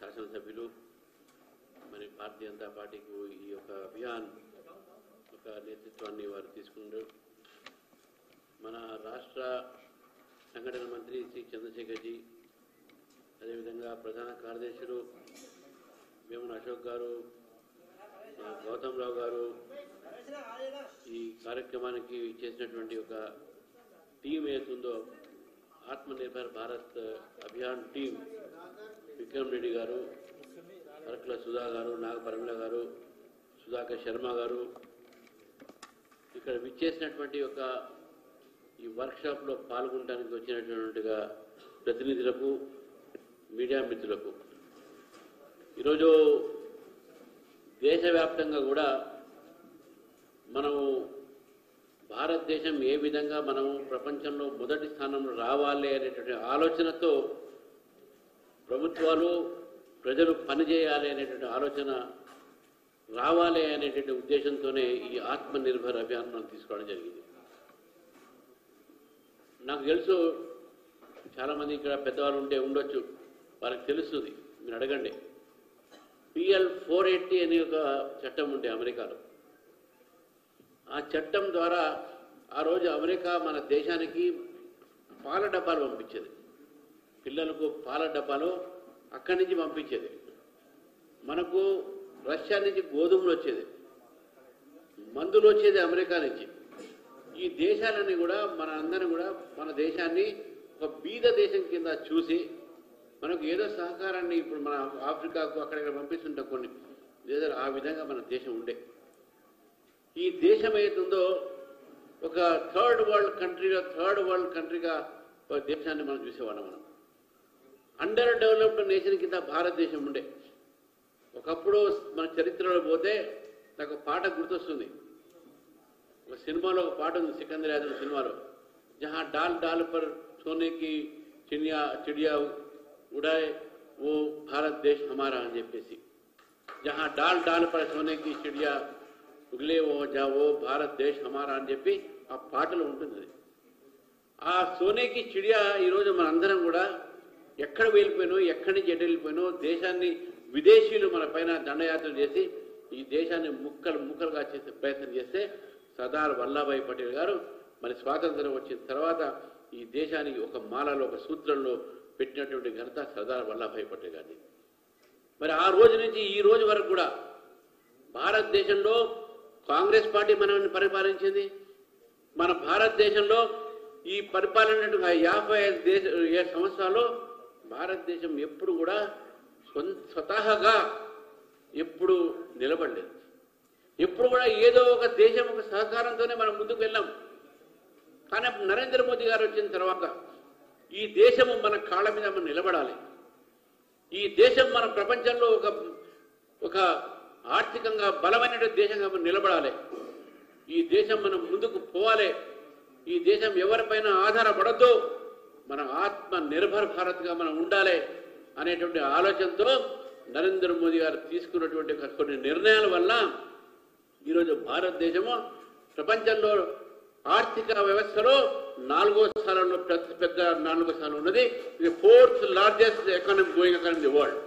శాసనసభ్యులు మరి భారతీయ జనతా పార్టీకి ఈ యొక్క అభియాన్ ఒక నేతృత్వాన్ని వారు తీసుకున్నారు. మన రాష్ట్ర సంఘటన మంత్రి శ్రీ చంద్రశేఖర్జీ, అదేవిధంగా ప్రధాన కార్యదర్శులు వేమున అశోక్ గారు, గౌతమ్ రావు గారు, ఈ కార్యక్రమానికి చేసినటువంటి ఒక టీం ఏతుందో ఆత్మనిర్భర్ భారత్ అభియాన్ టీం, విక్రమ్ రెడ్డి గారు, అరకుల సుధా గారు, నాగపరమిళ గారు, సుధాకర్ శర్మ గారు, ఇక్కడ విచ్చేసినటువంటి ఒక ఈ వర్క్షాప్లో పాల్గొనడానికి వచ్చినటువంటిగా ప్రతినిధులకు, మీడియా మిత్రులకు, ఈరోజు దేశవ్యాప్తంగా కూడా మనము భారతదేశం ఏ విధంగా మనము ప్రపంచంలో మొదటి స్థానంలో రావాలి అనేటువంటి ఆలోచనతో ప్రభుత్వాలు, ప్రజలు పనిచేయాలి అనేటువంటి ఆలోచన రావాలి అనేటువంటి ఉద్దేశంతోనే ఈ ఆత్మనిర్భర్ అభియాన్ మనం తీసుకోవడం జరిగింది. నాకు తెలుసు చాలామంది ఇక్కడ పెద్దవాళ్ళు ఉండొచ్చు, వాళ్ళకి తెలుస్తుంది, మీరు అడగండి. PL 480 అనే ఒక చట్టం ఉండే అమెరికాలో. ఆ చట్టం ద్వారా ఆ రోజు అమెరికా మన దేశానికి పాల డబ్బాలు పంపించేది, పిల్లలకు పాల డబ్బాలు అక్కడి నుంచి పంపించేది. మనకు రష్యా నుంచి గోధుమలు వచ్చేది, మందులు వచ్చేది అమెరికా నుంచి. ఈ దేశాలన్నీ కూడా మన అందరం కూడా మన దేశాన్ని ఒక బీద దేశం కింద చూసి మనకు ఏదో సహకారాన్ని ఇప్పుడు మన ఆఫ్రికాకు అక్కడక్కడ పంపిస్తుంటాం కొన్ని దేశాలు, ఆ విధంగా మన దేశం ఉండే. ఈ దేశం ఏతుందో ఒక థర్డ్ వరల్డ్ కంట్రీగా ఒక దేశాన్ని మనం చూసేవాళ్ళం. మనం అండర్ డెవలప్డ్ నేషన్ కింద భారతదేశం ఉండే. ఒకప్పుడు మన చరిత్రలో పోతే నాకు పాట గుర్తొస్తుంది. ఒక సినిమాలో ఒక పాట ఉంది, సికందర్ యాదవ్ సినిమాలో, జహా డాల్ డాల్ పర్ సోనేకి చిడియా ఉడాయ్ ఓ భారత్ దేశ్ హమారా అని చెప్పేసి, జహా డాల్ డాల్ పర్ సోనేకి చిడియా ఉగలే ఓ భారత్ దేశ్ హమారా అని చెప్పి ఆ పాటలో ఉంటుంది. ఆ సోనేకి చిడియా ఈరోజు మనందరం కూడా ఎక్కడ వెళ్ళిపోయినో, ఎక్కడి నుంచి ఎటు వెళ్ళిపోయినో, దేశాన్ని విదేశీయులు మన పైన దండయాత్ర చేసి ఈ దేశాన్ని ముక్కలుగా చేసే ప్రయత్నం చేస్తే సర్దార్ వల్లభాయ్ పటేల్ గారు మరి స్వాతంత్రం వచ్చిన తర్వాత ఈ దేశానికి ఒక మాలలో, ఒక సూత్రంలో పెట్టినటువంటి ఘనత సర్దార్ వల్లభాయ్ పటేల్ గారిని. మరి ఆ రోజు నుంచి ఈ రోజు వరకు కూడా భారతదేశంలో కాంగ్రెస్ పార్టీ మనల్ని పరిపాలించింది. మన భారతదేశంలో ఈ పరిపాలన 55 సంవత్సరాల్లో భారతదేశం ఎప్పుడు కూడా స్వతహాగా ఎప్పుడు నిలబడలేదు. ఎప్పుడు కూడా ఏదో ఒక దేశం ఒక సహకారంతోనే మనం ముందుకు వెళ్ళాం. కానీ నరేంద్ర మోదీ గారు వచ్చిన తర్వాత ఈ దేశము మన కాళ్ళ మీద మనం నిలబడాలి. ఈ దేశం మన ప్రపంచంలో ఒక ఆర్థికంగా బలమైన దేశంగా మనం నిలబడాలి. ఈ దేశం మనం ముందుకు పోవాలి. ఈ దేశం ఎవరిపైన ఆధారపడద్దు, మన ఆత్మ నిర్భర్ భారత్గా మనం ఉండాలి అనేటువంటి ఆలోచనతో నరేంద్ర మోదీ గారు తీసుకున్నటువంటి కొన్ని నిర్ణయాల వల్ల ఈరోజు భారతదేశము ప్రపంచంలో ఆర్థిక వ్యవస్థలో 4వ స్థానంలో, పెద్ద 4వ స్థానం ఉన్నది. ఇది 4th largest going economy in the world.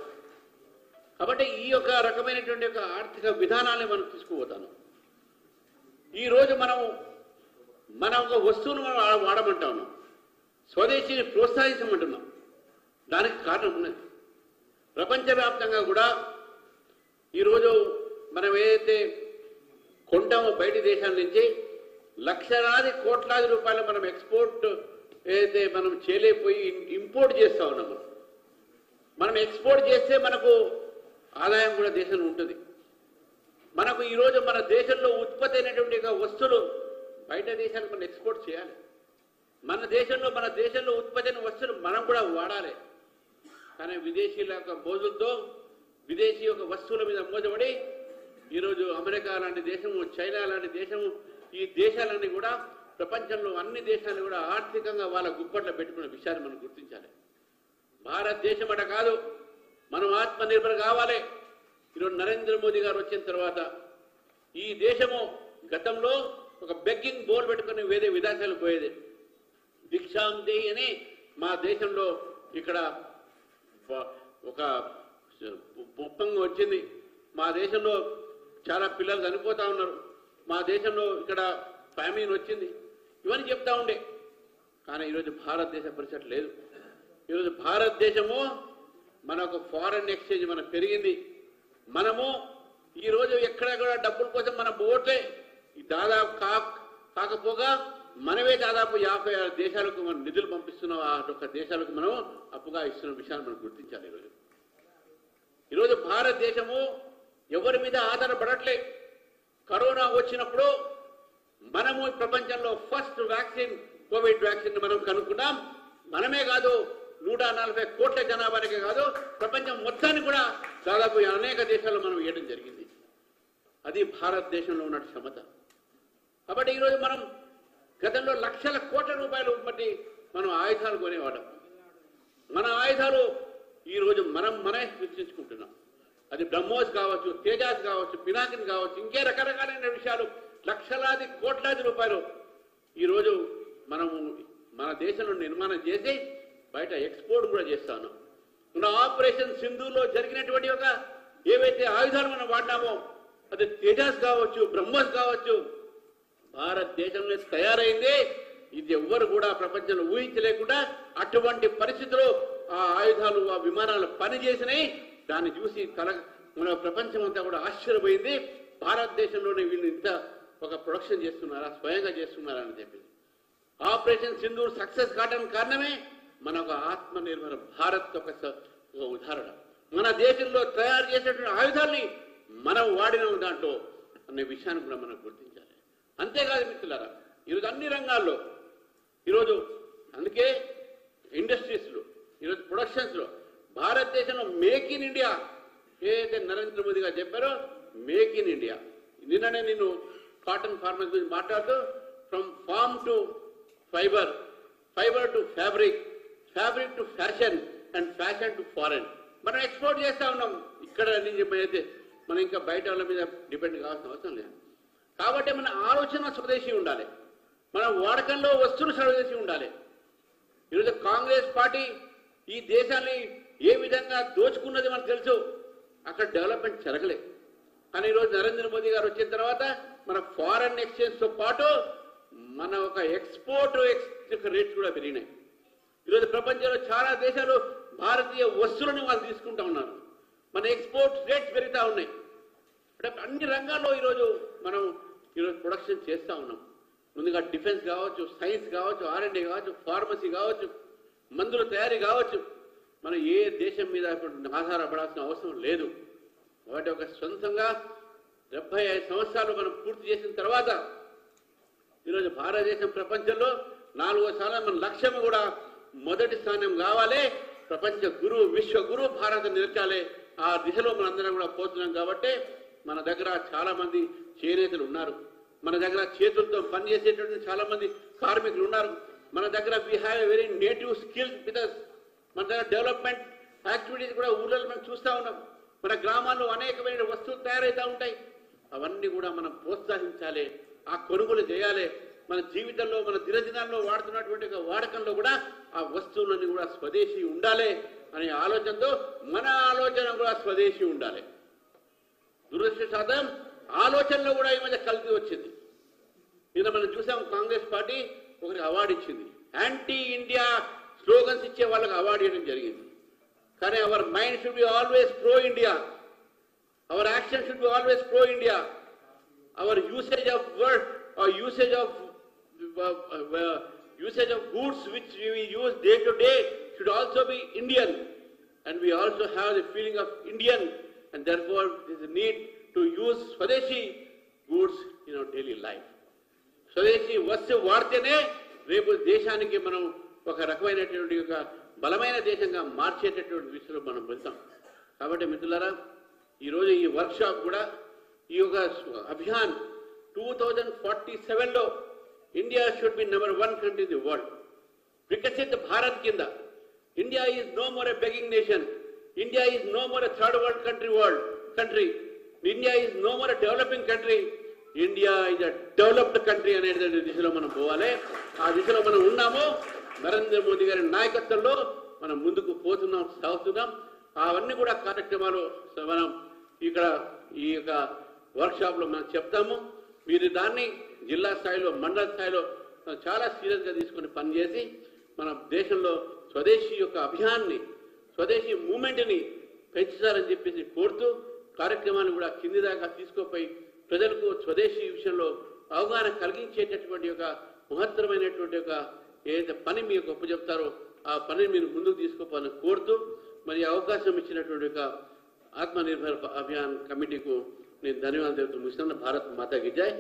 కాబట్టి ఈ యొక్క రకమైనటువంటి ఒక ఆర్థిక విధానాన్ని మనం తీసుకుపోతాను. ఈరోజు మన ఒక వస్తువును మనం వాడమంటా ఉన్నాం, స్వదేశీని ప్రోత్సహించమంటున్నాం. దానికి కారణం ఉన్నది. ప్రపంచవ్యాప్తంగా కూడా ఈరోజు మనం ఏదైతే కొంటామో బయటి దేశాల నుంచి లక్షలాది కోట్లాది రూపాయలు మనం ఎక్స్పోర్ట్ ఏదైతే మనం చేయలేకపోయి ఇంపోర్ట్ చేస్తూ ఉన్నాం. మనం ఎక్స్పోర్ట్ చేస్తే మనకు ఆదాయం కూడా దేశంలో ఉంటుంది. మనకు ఈరోజు మన దేశంలో ఉత్పత్తి అయినటువంటి వస్తువులు బయట దేశాలకు మనం ఎక్స్పోర్ట్ చేయాలి. మన దేశంలో ఉత్పత్తి అయిన వస్తువులు మనం కూడా వాడాలి. కానీ విదేశీయుల యొక్క మోజులతో, విదేశీ యొక్క వస్తువుల మీద మోజపడి ఈరోజు అమెరికా లాంటి దేశము, చైనా లాంటి దేశము, ఈ దేశాలన్నీ కూడా ప్రపంచంలో అన్ని దేశాలు కూడా ఆర్థికంగా వాళ్ళ గుప్పట్లో పెట్టుకున్న విషయాన్ని మనం గుర్తించాలి. భారతదేశం అట కాదు, మనం ఆత్మనిర్భర్ కావాలి. ఈరోజు నరేంద్ర మోదీ గారు వచ్చిన తర్వాత ఈ దేశము గతంలో ఒక బెగ్గింగ్ బోర్డు పెట్టుకుని వేరే విదేశాలు పోయేది. భిక్షాందేహి అని మా దేశంలో ఇక్కడ ఒక ఉప్పంగా వచ్చింది, మా దేశంలో చాలా పిల్లలు చనిపోతూ ఉన్నారు, మా దేశంలో ఇక్కడ ఫ్యామిలీని వచ్చింది, ఇవన్నీ చెప్తా ఉండే. కానీ ఈరోజు భారతదేశ పరిస్థితి లేదు. ఈరోజు భారతదేశము మన ఒక ఫారెన్ ఎక్స్చేంజ్ మనకు పెరిగింది. మనము ఈరోజు ఎక్కడ కూడా డబ్బుల కోసం మన ఓట్లే దాదాపు కాకపోగా మనమే దాదాపు 56 దేశాలకు మనం నిధులు పంపిస్తున్నాం. ఆ యొక్క దేశాలకు మనం అప్పుగా ఇస్తున్న విషయాన్ని మనం గుర్తించాలి. ఈరోజు భారతదేశము ఎవరి మీద ఆధారపడట్లే. కరోనా వచ్చినప్పుడు మనము ప్రపంచంలో ఫస్ట్ వ్యాక్సిన్ కోవిడ్ వ్యాక్సిన్ మనం కనుక్కున్నాం. మనమే కాదు 140 కోట్ల జనాభానికే కాదు ప్రపంచం మొత్తాన్ని కూడా దాదాపు అనేక దేశాల్లో మనం ఇవ్వడం జరిగింది. అది భారతదేశంలో ఉన్న క్షమత. కాబట్టి ఈరోజు మనం గతంలో లక్షల కోట్ల రూపాయలు బట్టి మనం ఆయుధాలు కొనేవాళ్ళం. మన ఆయుధాలు ఈరోజు మనమే సృష్టించుకుంటున్నాం. అది బ్రహ్మోస్ కావచ్చు, తేజాస్ కావచ్చు, పినాకిన్ కావచ్చు, ఇంకే రకరకాలైన విషయాలు లక్షలాది కోట్లాది రూపాయలు ఈరోజు మనము మన దేశంలో నిర్మాణం చేసి బయట ఎక్స్పోర్ట్ కూడా చేస్తాను. మన ఆపరేషన్ సింధూలో జరిగినటువంటి ఒక ఏవైతే ఆయుధాలు మనం వాడినామో అది తేజాస్ కావచ్చు, బ్రహ్మోస్ కావచ్చు, భారతదేశంలో తయారైంది. ఇది ఎవ్వరు కూడా ప్రపంచంలో ఊహించలేకుండా అటువంటి పరిస్థితుల్లో ఆ ఆయుధాలు ఆ విమానాలు పనిచేసినాయి. దాన్ని చూసి మన ప్రపంచం అంతా కూడా ఆశ్చర్యపోయింది. భారతదేశంలోనే వీళ్ళు ఇంత ఒక ప్రొడక్షన్ చేస్తున్నారా, స్వయంగా చేస్తున్నారా అని చెప్పి. ఆపరేషన్ సింధూర్ సక్సెస్ కావడానికి కారణమే మన ఒక ఆత్మనిర్భర భారత్ ఒక ఉదాహరణ. మన దేశంలో తయారు చేసేటువంటి ఆయుధాలని మనం వాడిన దాంట్లో అనే విషయాన్ని కూడా మనం గుర్తించాలి. అంతేకాదు మిత్రులారా, ఈరోజు అన్ని రంగాల్లో ఈరోజు అందుకే ఇండస్ట్రీస్లో ఈరోజు ప్రొడక్షన్స్లో భారతదేశంలో మేక్ ఇన్ ఇండియా ఏదైతే నరేంద్ర మోదీ గారు చెప్పారో మేక్ ఇన్ ఇండియా. నిన్ననే నేను కాటన్ ఫార్మర్స్ గురించి మాట్లాడుతూ from farm to fibre, fibre to fabric, fabric to fashion and fashion to foreign మనం ఎక్స్పోర్ట్ చేస్తూ ఉన్నాం. ఇక్కడ నేను చెప్పేది మనం ఇంకా బయట వాళ్ళ మీద డిపెండ్ కావాల్సిన అవసరం లేదు. కాబట్టి మన ఆలోచన స్వదేశీ ఉండాలి, మన వాడకంలో వస్తువులు స్వదేశీ ఉండాలి. ఈరోజు కాంగ్రెస్ పార్టీ ఈ దేశాన్ని ఏ విధంగా దోచుకున్నది మనకు తెలుసు. అక్కడ డెవలప్మెంట్ జరగలేదు. కానీ ఈరోజు నరేంద్ర మోదీ గారు వచ్చిన తర్వాత మన ఫారెన్ ఎక్స్చేంజ్తో పాటు మన ఒక ఎక్స్పోర్ట్ రేట్స్ కూడా పెరిగినాయి. ఈరోజు ప్రపంచంలో చాలా దేశాలు భారతీయ వస్తువులను వాళ్ళు తీసుకుంటా ఉన్నారు. మన ఎక్స్పోర్ట్ రేట్స్ పెరుగుతూ ఉన్నాయి. అంటే అన్ని రంగాల్లో ఈరోజు మనం ఈరోజు ప్రొడక్షన్ చేస్తూ ఉన్నాం. ముందుగా డిఫెన్స్ కావచ్చు, సైన్స్ కావచ్చు, R&D కావచ్చు, ఫార్మసీ కావచ్చు, మందుల తయారీ కావచ్చు, మనం ఏ దేశం మీద ఆధారపడాల్సిన అవసరం లేదు. కాబట్టి ఒక సొంతంగా 75 సంవత్సరాలు మనం పూర్తి చేసిన తర్వాత ఈరోజు భారతదేశం ప్రపంచంలో 4వ స్థానం మన లక్ష్యం కూడా మొదటి స్థానం కావాలి. ప్రపంచ గురువు, విశ్వ గురువు భారత నిలచాలి. ఆ దిశలో మనందరం కూడా పోతున్నాం. కాబట్టి మన దగ్గర చాలా మంది చేనేతలు ఉన్నారు, మన దగ్గర చేతులతో పనిచేసేటువంటి చాలా మంది కార్మికులు ఉన్నారు. మన దగ్గర we have a very native skills with us. మన దగ్గర డెవలప్మెంట్ యాక్టివిటీస్ కూడా ఊళ్ళో మనం చూస్తూ ఉన్నాం. మన గ్రామాల్లో అనేకమైన వస్తువులు తయారవుతూ ఉంటాయి. అవన్నీ కూడా మనం ప్రోత్సహించాలి, ఆ కొనుగోలు చేయాలి. మన జీవితంలో మన దినదినాల్లో వాడుతున్నటువంటి వాడకంలో కూడా ఆ వస్తువులన్నీ కూడా స్వదేశీ ఉండాలి అనే ఆలోచనతో మన ఆలోచన కూడా స్వదేశీ ఉండాలి. దురదృష్టవశాతం ఆలోచనలో కూడా ఈ మధ్య కల్తీ వచ్చింది. నిన్న మనం చూసాం కాంగ్రెస్ పార్టీ ఒకరికి అవార్డు ఇచ్చింది. యాంటీ ఇండియా స్లోగన్స్ ఇచ్చే వాళ్ళకి అవార్డు ఇవ్వడం జరిగింది. కానీ our mind should be always pro India, our action should be always pro India, our usage of word or usage of goods which we use day to day should also be Indian, and we also have the feeling of Indian, and therefore there is a need to use Swadeshi goods in our daily life. Swadeshi వస్తువు వాడితేనే రేపు దేశానికి మనం ఒక రకమైనటువంటి ఒక బలమైన దేశంగా మార్చేటటువంటి విషయంలో మనం వెళ్తాం. కాబట్టి మిత్రులారా, ఈరోజు ఈ వర్క్షాప్ కూడా ఈ యొక్క అభియాన్ 2047లో India should be number 1 country in the world. Viksit Bharat కింద India is no more a begging nation, India is no more a third world country, India is no more a developing country, India is a developed country అనేటువంటి దిశలో మనం పోవాలి. ఆ దిశలో మనం ఉన్నాము. నరేంద్ర మోదీ గారి నాయకత్వంలో మనం ముందుకు పోతున్నాం, సాగుతున్నాం. అవన్నీ కూడా కార్యక్రమాలు మనం ఇక్కడ ఈ యొక్క వర్క్షాప్లో మనం చెప్తాము. మీరు దాన్ని జిల్లా స్థాయిలో మండల స్థాయిలో చాలా సీరియస్గా తీసుకొని పనిచేసి మన దేశంలో స్వదేశీ యొక్క అభియాన్ని స్వదేశీ మూమెంట్ని పెంచుతారని చెప్పేసి కోరుతూ కార్యక్రమాన్ని కూడా కింది దాకా తీసుకుపోయి ప్రజలకు స్వదేశీ విషయంలో అవగాహన కలిగించేటటువంటి ఒక మహత్తరమైనటువంటి ఒక ఏదైతే పని మీకు ఒప్పచెప్తారో ఆ పనిని మీరు ముందుకు తీసుకోవాలని కోరుతూ మరి అవకాశం ఇచ్చినటువంటి ఒక ఆత్మనిర్భర్ అభియాన్ కమిటీకు నేను ధన్యవాదాలు తెలుపుతూ ముగిస్తున్న. భారత్ మాతాకి జై.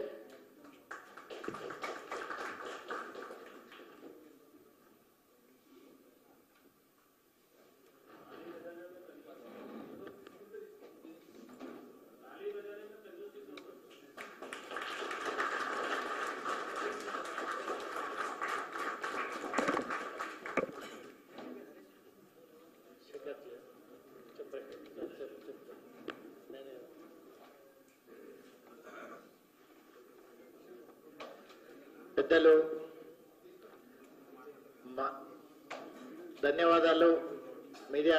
పెద్దలు ధన్యవాదాలు. మీడియా